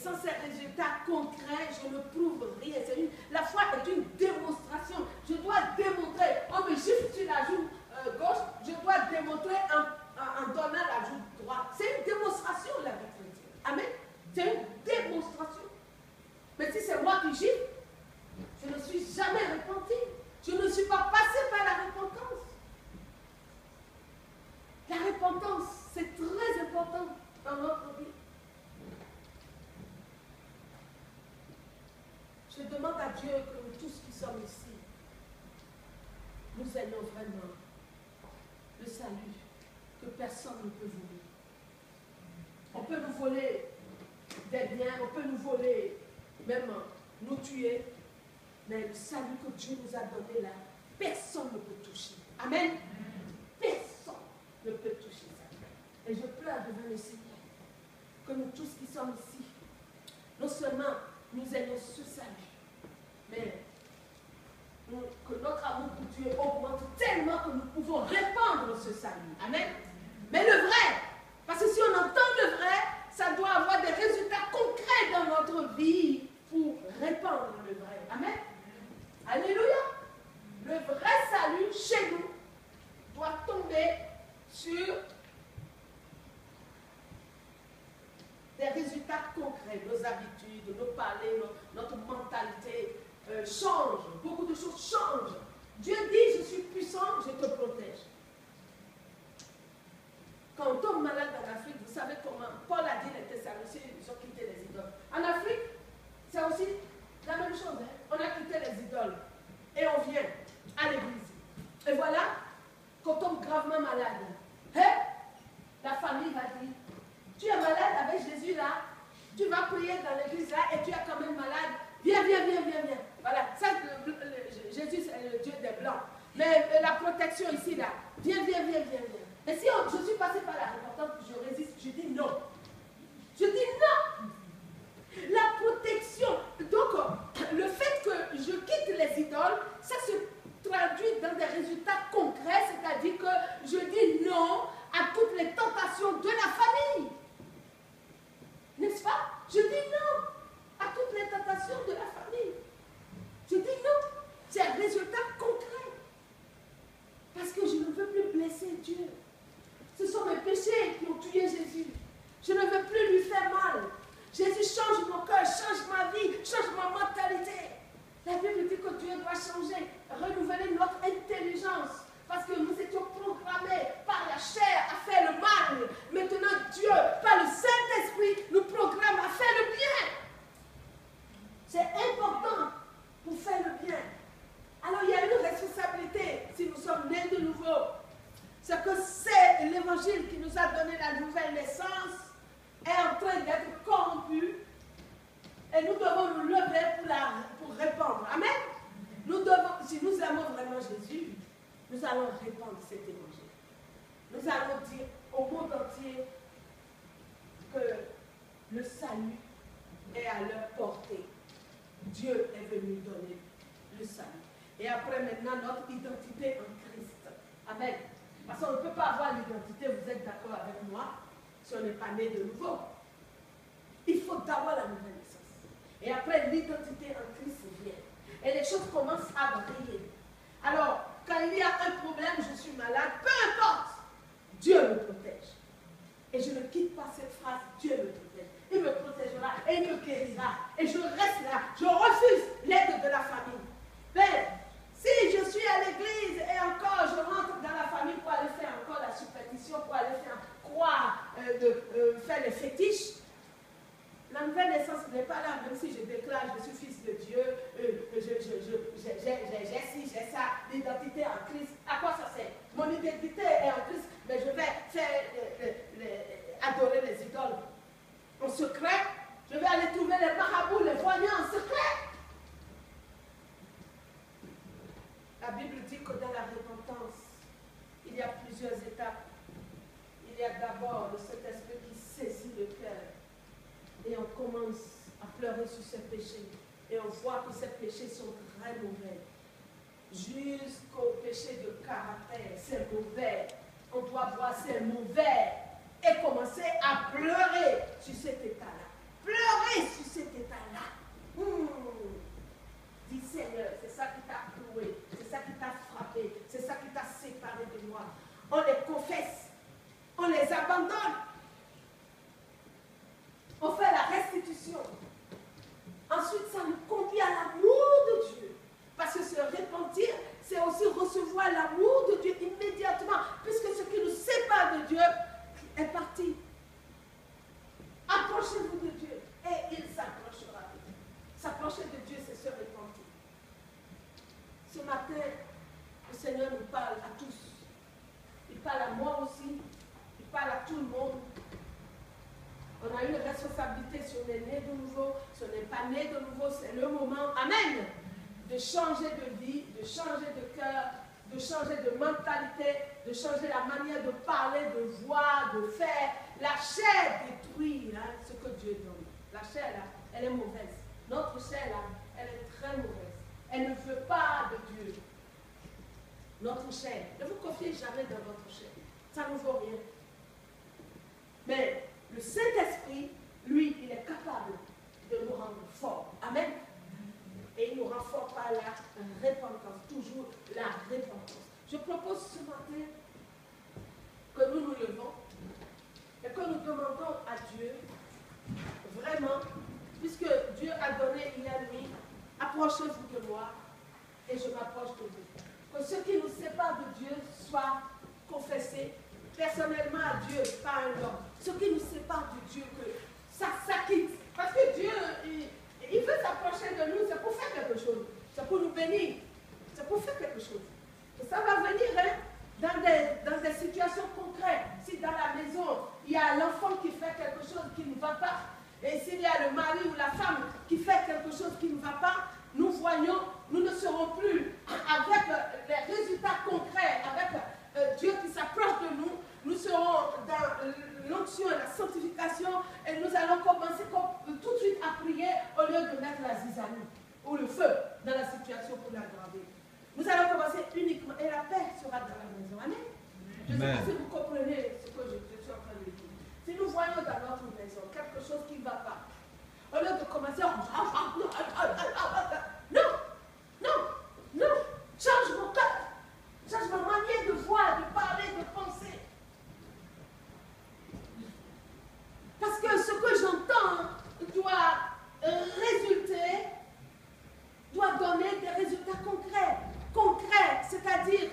sans ces résultats concrets, je ne prouve rien. La foi est une démonstration. Je dois démontrer. On me gifle sur la joue gauche, je dois démontrer en donnant la joue droite. C'est une démonstration, la vie chrétienne. Amen. C'est une démonstration. Mais si c'est moi qui gifle, je ne suis jamais repenti. Je ne suis pas passé par la repentance. La repentance, c'est très important dans notre vie. Je demande à Dieu que nous tous qui sommes ici, nous ayons vraiment le salut que personne ne peut voler. On peut nous voler des biens, on peut nous voler, même nous tuer, mais le salut que Dieu nous a donné là, personne ne peut toucher. Amen. Personne ne peut toucher ça. Et je pleure devant le Seigneur que nous tous qui sommes ici, non seulement nous ayons ce salut, mais que notre amour pour Dieu augmente tellement que nous pouvons répandre ce salut. Amen. Mais le vrai, parce que si on entend le vrai, ça doit avoir des résultats concrets dans notre vie pour répandre le vrai. Amen. Alléluia. Le vrai salut chez nous doit tomber sur des résultats concrets. Nos habitudes, nos parler, notre mentalité change. Beaucoup de choses changent. Dieu dit, je suis puissant, je te protège. Quand on tombe malade en Afrique, vous savez comment Paul a dit les Thessaloniciens, ils ont quitté les idoles. En Afrique, c'est aussi la même chose. Hein? On a quitté les idoles et on vient à l'église. Et voilà, quand on tombe gravement malade, hein? La famille va dire, tu es malade avec Jésus là, tu vas prier dans l'église là et tu es quand même malade. Viens, viens, viens, viens, viens. Voilà, ça, Jésus c'est le Dieu des Blancs. Mais la protection ici là, viens, viens, viens, viens, viens. Et si je suis passé par la repentance, je résiste, je dis non. Je dis non. La protection. Donc, le fait que je quitte les idoles, ça se traduit dans des résultats concrets, c'est-à-dire que je dis non à toutes les tentations de la famille. N'est-ce pas? Je dis non à toutes les tentations de la famille. Je dis non. C'est un résultat concret. Parce que je ne veux plus blesser Dieu. Ce sont mes péchés qui ont tué Jésus. Je ne veux plus lui faire mal. Jésus change mon cœur, change ma vie, change ma mentalité. La Bible dit que Dieu doit changer, renouveler notre intelligence. Parce que nous étions programmés par la chair à faire le mal. Maintenant, Dieu, par le Saint-Esprit, nous programme à faire le bien. C'est important pour faire le bien. Alors, il y a une responsabilité si nous sommes nés de nouveau. C'est que c'est l'évangile qui nous a donné la nouvelle naissance est en train d'être corrompu et nous devons nous lever pour répandre. Amen. Nous devons, si nous aimons vraiment Jésus, nous allons répandre cet évangile. Nous allons dire au monde entier que le salut est à leur portée. Dieu est venu donner le salut. Et après maintenant notre identité en Christ. Amen. Parce qu'on ne peut pas avoir l'identité, vous êtes d'accord avec moi, si on n'est pas né de nouveau. Il faut d'abord la nouvelle naissance. Et après, l'identité en Christ vient. Et les choses commencent à briller. Alors, quand il y a un problème, je suis malade, peu importe, Dieu me protège. Et je ne quitte pas cette phrase, Dieu me protège. Il me protégera et il me guérira. Et je reste là. Je refuse l'aide de la famille. Mais, si je suis à l'église et encore je rentre dans la famille pour aller faire encore la superstition, pour aller faire croire, faire les fétiches, la nouvelle naissance n'est pas là, même si je déclare je suis fils de Dieu, j'ai ci, j'ai ça, l'identité en Christ. À quoi ça sert? Mon identité est en Christ, mais je vais faire adorer les idoles en secret. Je vais aller trouver les marabouts, les voyants en secret. La Bible dit que dans la repentance, il y a plusieurs étapes. Il y a d'abord le Saint-Esprit qui saisit le cœur. Et on commence à pleurer sur ses péchés. Et on voit que ces péchés sont très mauvais. Jusqu'au péché de caractère, c'est mauvais. On doit voir c'est mauvais. Et commencer à pleurer sur cet état-là. Pleurer sur matin, le Seigneur nous parle à tous. Il parle à moi aussi. Il parle à tout le monde. On a une responsabilité si on est né de nouveau, si on n'est pas né de nouveau, c'est le moment, amen, de changer de vie, de changer de cœur, de changer de mentalité, de changer la manière de parler, de voir, de faire. La chair détruit ce que Dieu donne. La chair, là, elle est mauvaise. Notre chair, là, elle est très mauvaise. Elle ne veut pas de Dieu. Notre chair. Ne vous confiez jamais dans votre chair. Ça ne vaut rien. Mais le Saint-Esprit, lui, il est capable de nous rendre forts. Amen. Et il nous rend forts par la repentance. Toujours la repentance. Je propose ce matin que nous nous levons et que nous demandons à Dieu, vraiment, puisque Dieu a donné hier nuit, approchez-vous de moi et je m'approche de vous. Que ce qui nous sépare de Dieu soit confessé personnellement à Dieu par un homme. Ce qui nous sépare de Dieu, que ça quitte. Parce que Dieu, il veut s'approcher de nous, c'est pour faire quelque chose. C'est pour nous bénir. C'est pour faire quelque chose. Et ça va venir dans des situations concrètes. Si dans la maison, il y a l'enfant qui fait quelque chose qui ne va pas, et s'il y a le mari ou la femme qui fait quelque chose qui ne va pas, nous voyons, nous ne serons plus avec les résultats concrets, avec Dieu qui s'approche de nous. Nous serons dans l'onction et la sanctification et nous allons commencer tout de suite à prier au lieu de mettre la zizanie ou le feu dans la situation pour l'aggraver. Nous allons commencer uniquement et la paix sera dans la maison. Amen. Je ne sais pas si vous comprenez ce que je suis en train de dire. Si nous voyons dans notre maison quelque chose qui ne va pas, au lieu de commencer à... Non, change mon cœur, change ma manière de voir, de parler, de penser. Parce que ce que j'entends doit donner des résultats concrets. Concrets, c'est-à-dire,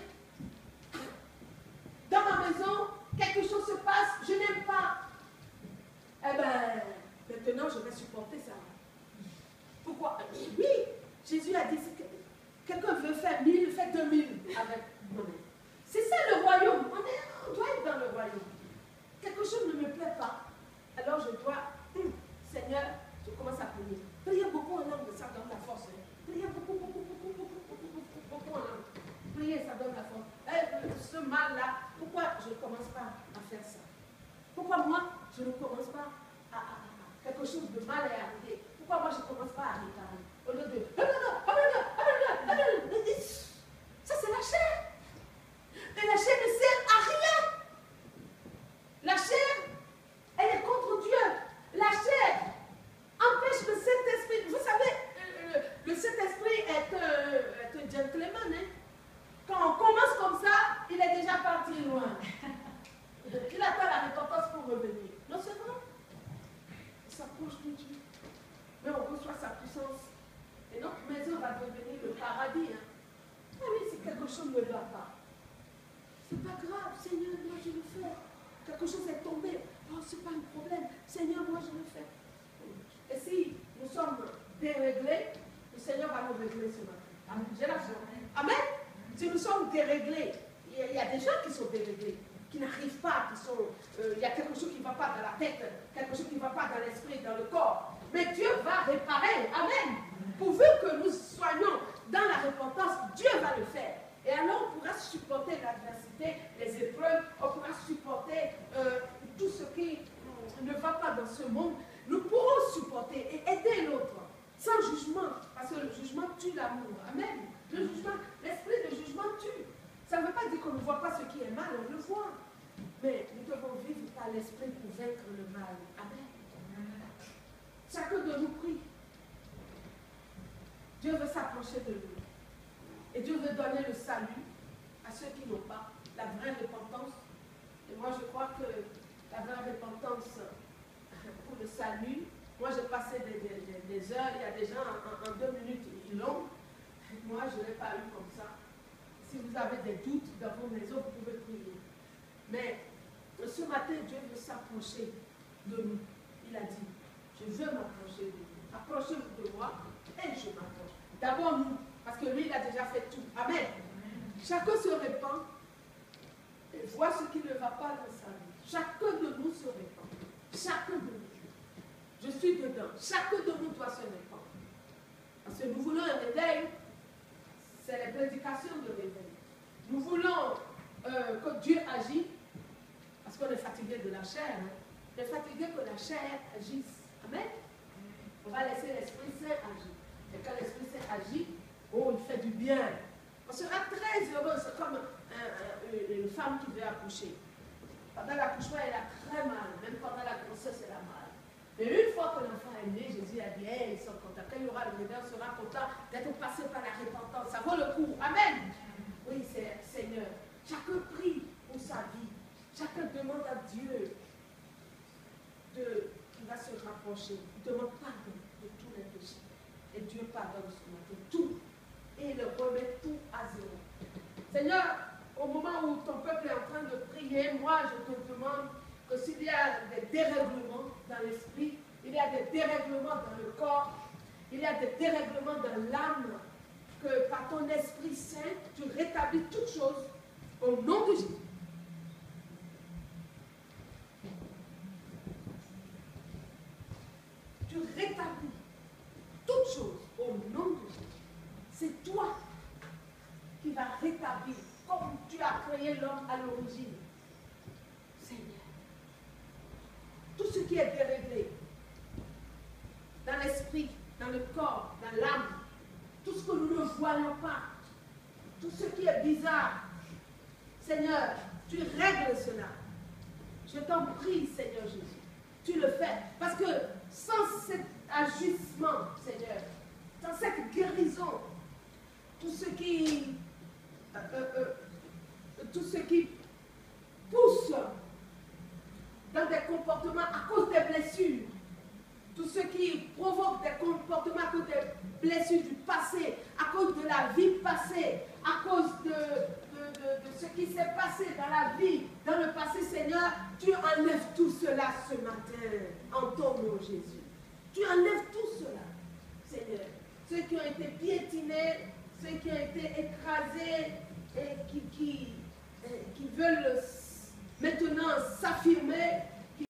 dans ma maison, quelque chose se passe, je n'aime pas. Eh bien, maintenant je vais supporter ça. Pourquoi? Oui, Jésus a dit, si quelqu'un veut faire 1000, fait 2000 avec moi. C'est ça le royaume. On doit être dans le royaume. Quelque chose ne me plaît pas. Alors je dois, Seigneur, je commence à prier. Priez beaucoup en langue, ça donne la force. Priez beaucoup en langue. Priez, ça donne la force. Ce mal-là, pourquoi je ne commence pas à faire ça? Pourquoi moi, je ne commence pas à quelque chose de mal est arrivé? Pourquoi moi, je ne commence pas à réparer? Au lieu de... Ça, c'est la chair. Et la chair ne sert à rien. La chair, elle est contre Dieu. La chair empêche le Saint-Esprit. Vous savez, le Saint-Esprit est un gentleman. Hein? Quand on commence comme ça, il est déjà parti loin. Il attend la repentance pour revenir. Non, c'est vrai. Il s'approche de Dieu. Mais on reçoit sa puissance. Et notre maison va devenir le paradis. Hein? Ah oui, si quelque chose ne va pas. C'est pas grave, Seigneur, moi je le fais. Quelque chose est tombé. Oh, c'est pas un problème. Seigneur, moi je le fais. Et si nous sommes déréglés, le Seigneur va nous régler ce matin. Amen. J'ai la foi. Amen. Si nous sommes déréglés, il y a des gens qui sont déréglés, qui n'arrivent pas, il y a quelque chose qui ne va pas dans la tête, quelque chose qui ne va pas dans l'esprit, dans le corps. Mais Dieu va réparer. Amen. Pourvu que nous soyons dans la repentance, Dieu va le faire. Et alors on pourra supporter l'adversité, les épreuves, on pourra supporter tout ce qui ne va pas dans ce monde. Nous pourrons supporter et aider l'autre sans jugement, parce que le jugement tue l'amour. Amen. Le jugement, l'esprit de jugement tue. Ça ne veut pas dire qu'on ne voit pas ce qui est mal, on le voit. Mais nous devons vivre par l'esprit pour vaincre le mal. Amen. Chacun de nous prie. Dieu veut s'approcher de nous. Et Dieu veut donner le salut à ceux qui n'ont pas la vraie repentance. Et moi, je crois que la vraie repentance pour le salut, moi, j'ai passé des heures, il y a des gens en 2 minutes, ils l'ont. Moi, je ne l'ai pas eu comme ça. Si vous avez des doutes dans vos maisons, vous pouvez prier. Mais ce matin, Dieu veut s'approcher de nous. Il a dit, je veux m'approcher de vous. Approchez-vous de moi et je m'approche. D'abord nous, parce que lui, il a déjà fait tout. Amen. Chacun se répand et voit ce qui ne va pas dans sa vie. Chacun de nous se répand. Chacun de nous. Je suis dedans. Chacun de nous doit se répandre. Parce que nous voulons un réveil. C'est les prédications de réveil. Nous voulons que Dieu agisse. Parce qu'on est fatigué de la chair. Hein. On est fatigué que la chair agisse. Amen. On va laisser l'Esprit Saint agir. Et quand l'Esprit Saint agit, oh, il fait du bien. On sera très heureux. C'est comme une femme qui veut accoucher. Pendant l'accouchement, elle a très mal. Même pendant la grossesse, elle a mal. Et une fois que l'enfant est né, Jésus a dit, hey, ils sont contents. Quand il y aura le réveil, on sera content d'être passé par la repentance. Ça vaut le coup. Amen. Oui, c'est Seigneur. Chacun prie pour sa vie. Chacun demande à Dieu qu'il va se rapprocher. Il demande pardon de tous les péchés. Et Dieu pardonne ce matin tout. Et il remet tout à zéro. Seigneur, au moment où ton peuple est en train de prier, moi je te demande que s'il y a des dérèglements dans l'esprit, il y a des dérèglements dans le corps, il y a des dérèglements dans l'âme, que par ton Esprit Saint, tu rétablis toutes choses au nom de Jésus. Tu rétablis toutes choses au nom de Jésus. C'est toi qui vas rétablir comme tu as créé l'homme à l'origine. Seigneur. Tout ce qui est déréglé dans l'esprit, dans le corps, dans l'âme, tout ce que nous ne voyons pas, tout ce qui est bizarre, Seigneur, tu règles cela. Je t'en prie, Seigneur Jésus. Tu le fais. Parce que sans cet ajustement, Seigneur, sans cette guérison, tout ce qui pousse dans des comportements à cause des blessures, tout ce qui provoque des comportements à cause des blessures du passé, à cause de la vie passée, à cause de ce qui s'est passé dans la vie, dans le passé, Seigneur, tu enlèves tout cela ce matin, en ton nom, Jésus. Tu enlèves tout cela, Seigneur. Ceux qui ont été piétinés, ceux qui ont été écrasés et qui veulent maintenant s'affirmer,